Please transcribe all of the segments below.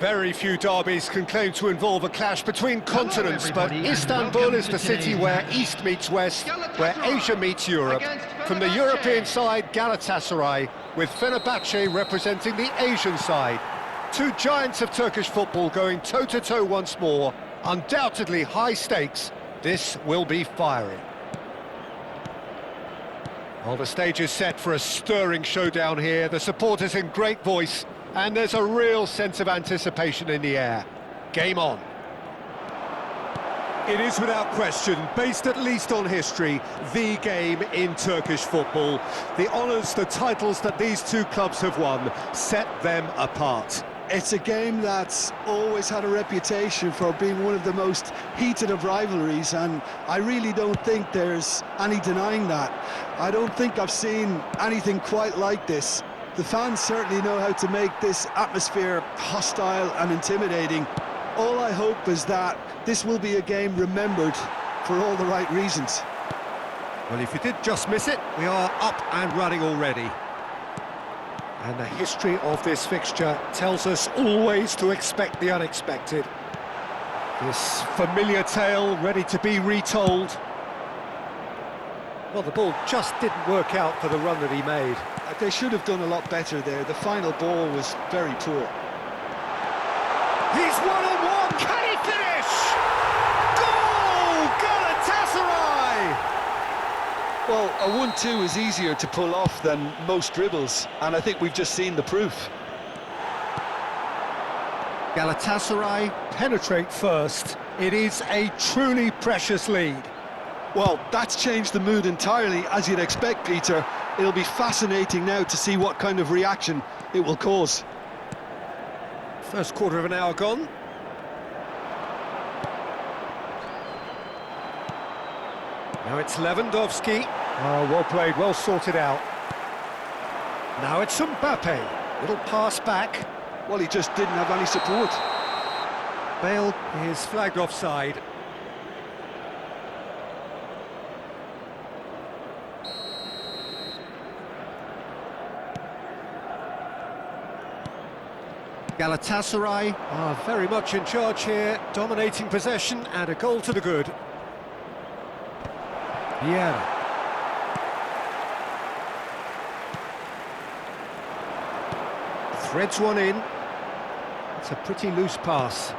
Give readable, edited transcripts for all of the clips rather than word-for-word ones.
Very few derbies can claim to involve a clash between continents, but Istanbul is the city where East meets West, where Asia meets Europe. From the European side, Galatasaray, with Fenerbahce representing the Asian side. Two giants of Turkish football going toe-to-toe once more. Undoubtedly high stakes. This will be fiery. Well, the stage is set for a stirring showdown here. The supporters in great voice. And there's a real sense of anticipation in the air. Game on. It is without question, based at least on history, the game in Turkish football. The honours, the titles that these two clubs have won set them apart. It's a game that's always had a reputation for being one of the most heated of rivalries, and I really don't think there's any denying that. I don't think I've seen anything quite like this. The fans certainly know how to make this atmosphere hostile and intimidating. All I hope is that this will be a game remembered for all the right reasons. Well, if you did just miss it, we are up and running already. And the history of this fixture tells us always to expect the unexpected. This familiar tale ready to be retold. Well, the ball just didn't work out for the run that he made. They should have done a lot better there. The final ball was very poor. He's one-on-one. Can he finish? Goal! Galatasaray! Well, a 1-2 is easier to pull off than most dribbles, and I think we've just seen the proof. Galatasaray penetrate first. It is a truly precious lead. Well, that's changed the mood entirely, as you'd expect, Peter. It'll be fascinating now to see what kind of reaction it will cause. First quarter of an hour gone. Now it's Lewandowski. Oh, well played, well sorted out. Now it's Mbappe. Little pass back. Well, he just didn't have any support. Bale is flagged offside. Galatasaray are very much in charge here, dominating possession and a goal to the good. Yeah. Threads one in. It's a pretty loose pass.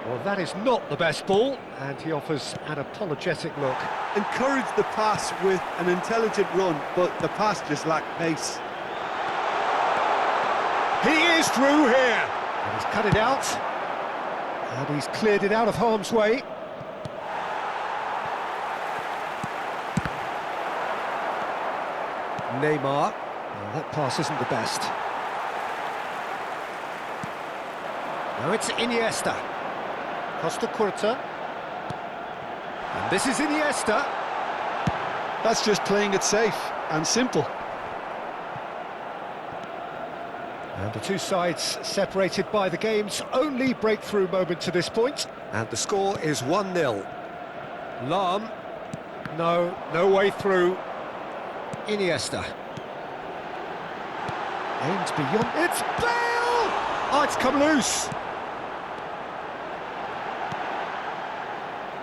Well, that is not the best ball, and he offers an apologetic look. Encourage the pass with an intelligent run, but the pass just lacked pace. He is through here. And he's cut it out. And he's cleared it out of harm's way. Neymar. Oh, that pass isn't the best. Now it's Iniesta. Costa Curta. And this is Iniesta. That's just playing it safe and simple. And the two sides separated by the game's only breakthrough moment to this point. And the score is 1-0. Lahm. No way through. Iniesta. Aims beyond. It's Bale! Oh, it's come loose.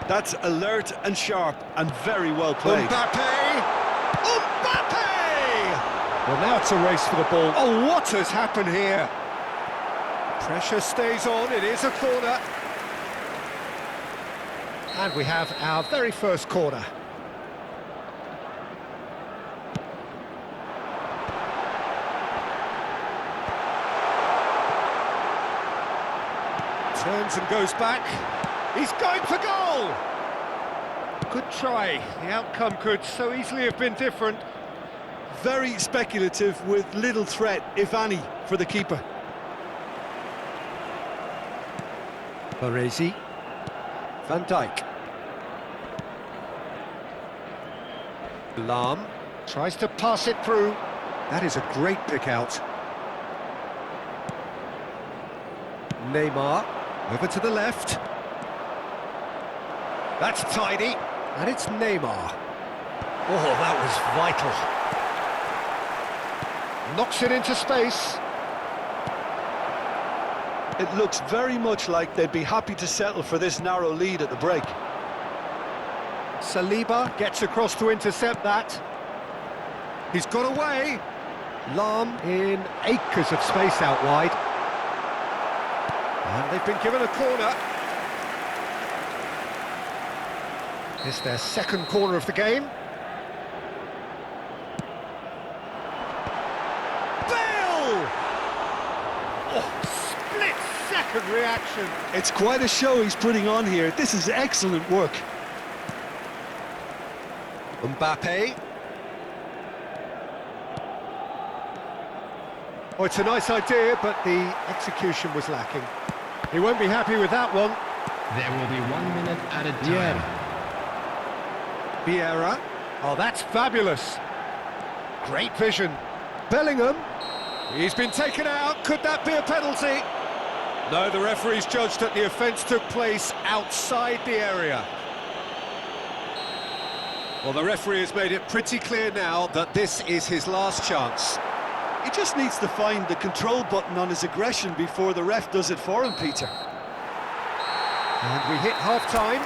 That's alert and sharp and very well played. Mbappe! Well, now it's a race for the ball. Oh, what has happened here? Pressure stays on, it is a corner. And we have our very first corner. Turns and goes back. He's going for goal! Good try. The outcome could so easily have been different. Very speculative with little threat, if any, for the keeper. Baresi. Van Dijk. Lahm tries to pass it through. That is a great pick out. Neymar over to the left. That's tidy. And it's Neymar. Oh, that was vital. Knocks it into space. It looks very much like they'd be happy to settle for this narrow lead at the break. Saliba gets across to intercept that. He's got away. Lahm in acres of space out wide. And they've been given a corner. It's their second corner of the game. Bale! Oh, split-second reaction. It's quite a show he's putting on here. This is excellent work. Mbappe. Oh, it's a nice idea, but the execution was lacking. He won't be happy with that one. There will be 1 minute added time. Vieira. Oh, that's fabulous. Great vision. Bellingham. He's been taken out. Could that be a penalty? No, the referee's judged that the offence took place outside the area. Well, the referee has made it pretty clear now that this is his last chance. He just needs to find the control button on his aggression before the ref does it for him, Peter. And we hit half-time.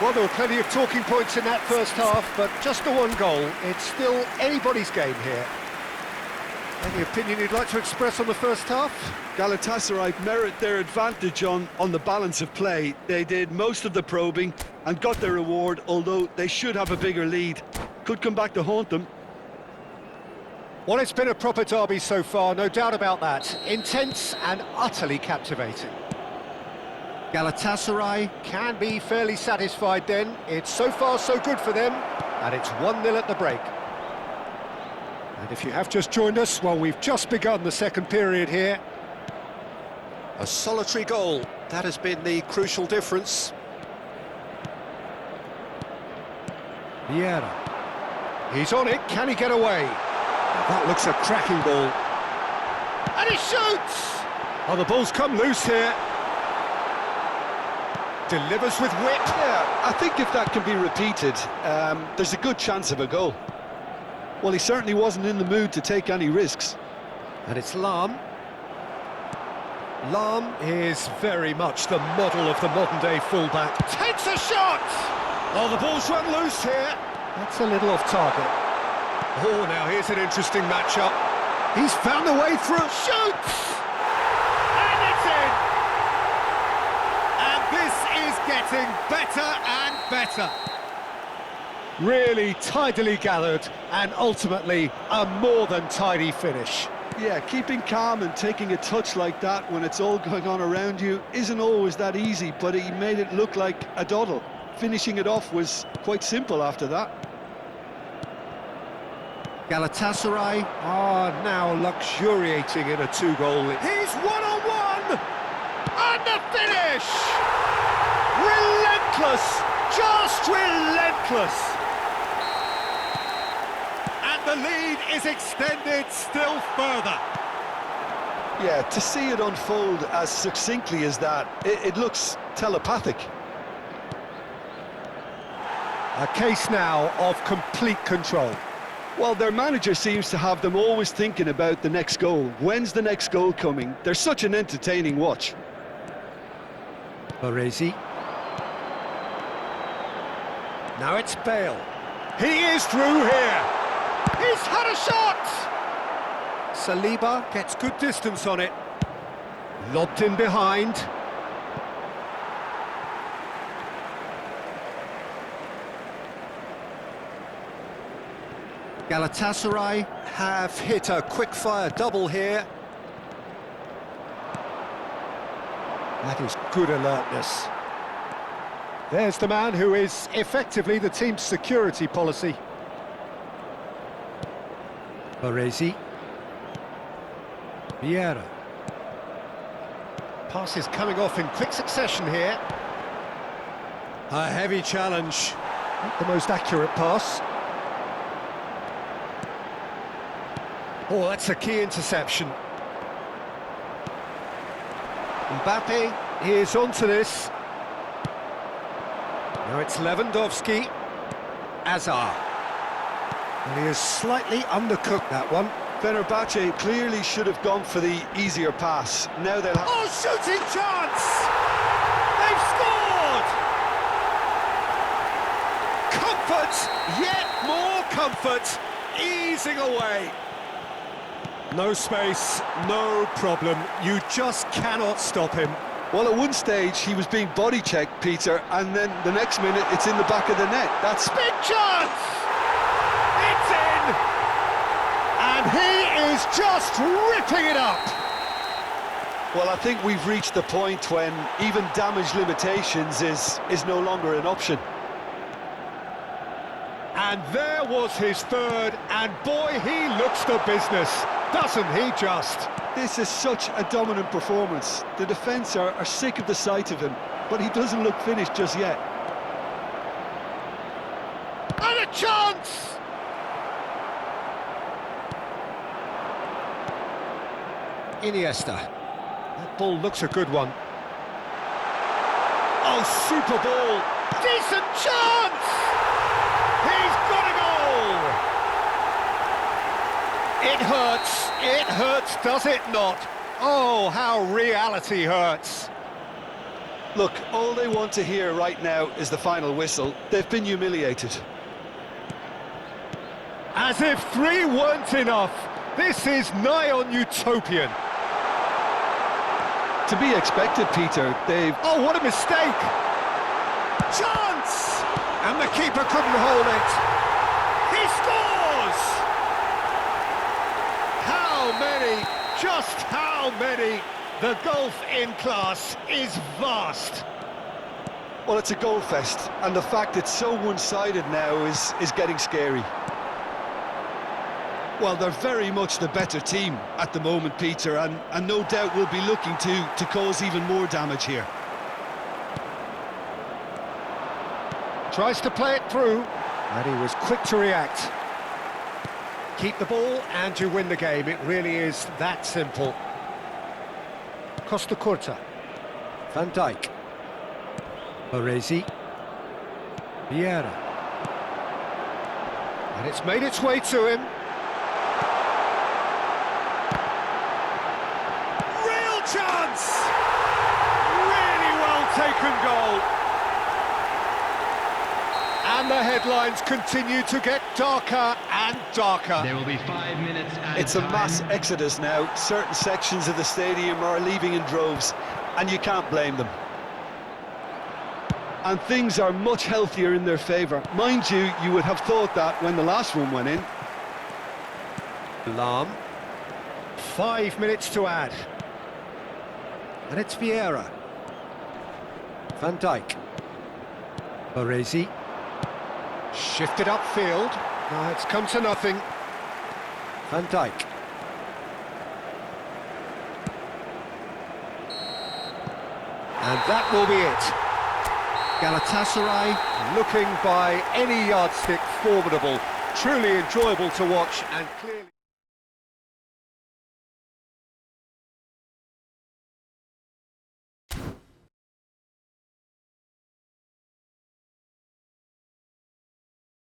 Well, there were plenty of talking points in that first half, but just the one goal. It's still anybody's game here. Any opinion you'd like to express on the first half? Galatasaray merit their advantage on the balance of play. They did most of the probing and got their reward, although they should have a bigger lead. Could come back to haunt them. Well, it's been a proper derby so far, no doubt about that. Intense and utterly captivating. Galatasaray can be fairly satisfied then. It's so far so good for them, and it's 1-0 at the break. And if you have just joined us, well, we've just begun the second period here. A solitary goal, that has been the crucial difference. Vieira. He's on it, can he get away? That looks a cracking ball. And he shoots! Oh, the ball's come loose here. Delivers with wit. Yeah, I think if that can be repeated, there's a good chance of a goal. Well, he certainly wasn't in the mood to take any risks. And it's Lahm. Lahm is very much the model of the modern-day fullback. Takes a shot! Oh, the ball's run loose here. That's a little off target. Oh, now here's an interesting matchup. He's found a way through. Shoots! And it's in! And this is getting better and better. Really tidily gathered, and ultimately a more than tidy finish. Yeah, keeping calm and taking a touch like that when it's all going on around you isn't always that easy, but he made it look like a doddle. Finishing it off was quite simple after that. Galatasaray are now luxuriating in a two-goal lead. He's one-on-one! And the finish! Relentless! Just relentless! And the lead is extended still further. Yeah, to see it unfold as succinctly as that, it looks telepathic. A case now of complete control. Well, their manager seems to have them always thinking about the next goal. When's the next goal coming? They're such an entertaining watch. Baresi. Now it's Bale. He is through here. He's had a shot! Saliba gets good distance on it. Lobbed in behind. Galatasaray have hit a quick-fire double here. That is good alertness. There's the man who is effectively the team's security policy. Baresi. Vieira. Pass is coming off in quick succession here. A heavy challenge. Not the most accurate pass. Oh, that's a key interception. Mbappe is onto this. Now it's Lewandowski. Azar. And he has slightly undercooked that one. Fenerbahce clearly should have gone for the easier pass. Now they'll have... Oh, shooting chance! They've scored! Comfort, yet more comfort, easing away. No space, no problem. You just cannot stop him. Well, at one stage he was being body checked, Peter, and then the next minute it's in the back of the net. That's big chance! It's in! And he is just ripping it up! Well, I think we've reached the point when even damage limitations is no longer an option. And there was his third, and boy, he looks the business, doesn't he just? This is such a dominant performance. The defence are sick of the sight of him, but he doesn't look finished just yet. And a chance! Iniesta. That ball looks a good one. Oh, super ball! Decent chance! He's got a goal! It hurts, does it not? Oh, how reality hurts. Look, all they want to hear right now is the final whistle. They've been humiliated. As if 3 weren't enough, this is nigh on utopian. To be expected, Peter. They've... Oh, what a mistake! Chance! And the keeper couldn't hold it. He scores! How many? Just how many? The gulf in class is vast. Well, it's a goal fest, and the fact it's so one-sided now is getting scary. Well, they're very much the better team at the moment, Peter, and no doubt will be looking to cause even more damage here. Tries to play it through, and he was quick to react. Keep the ball and you win the game. It really is that simple. Costa Curta. Van Dijk. Baresi. Vieira. And it's made its way to him. Real chance! Really well taken goal. And the headlines continue to get darker and darker. There will be 5 minutes at It's a mass exodus now. Certain sections of the stadium are leaving in droves, and you can't blame them. And things are much healthier in their favour. Mind you, you would have thought that when the last one went in. Lahm. 5 minutes to add. And it's Vieira. Van Dijk. Baresi. Shifted upfield. Now it's come to nothing. Van Dijk. And that will be it. Galatasaray looking by any yardstick formidable. Truly enjoyable to watch and clearly...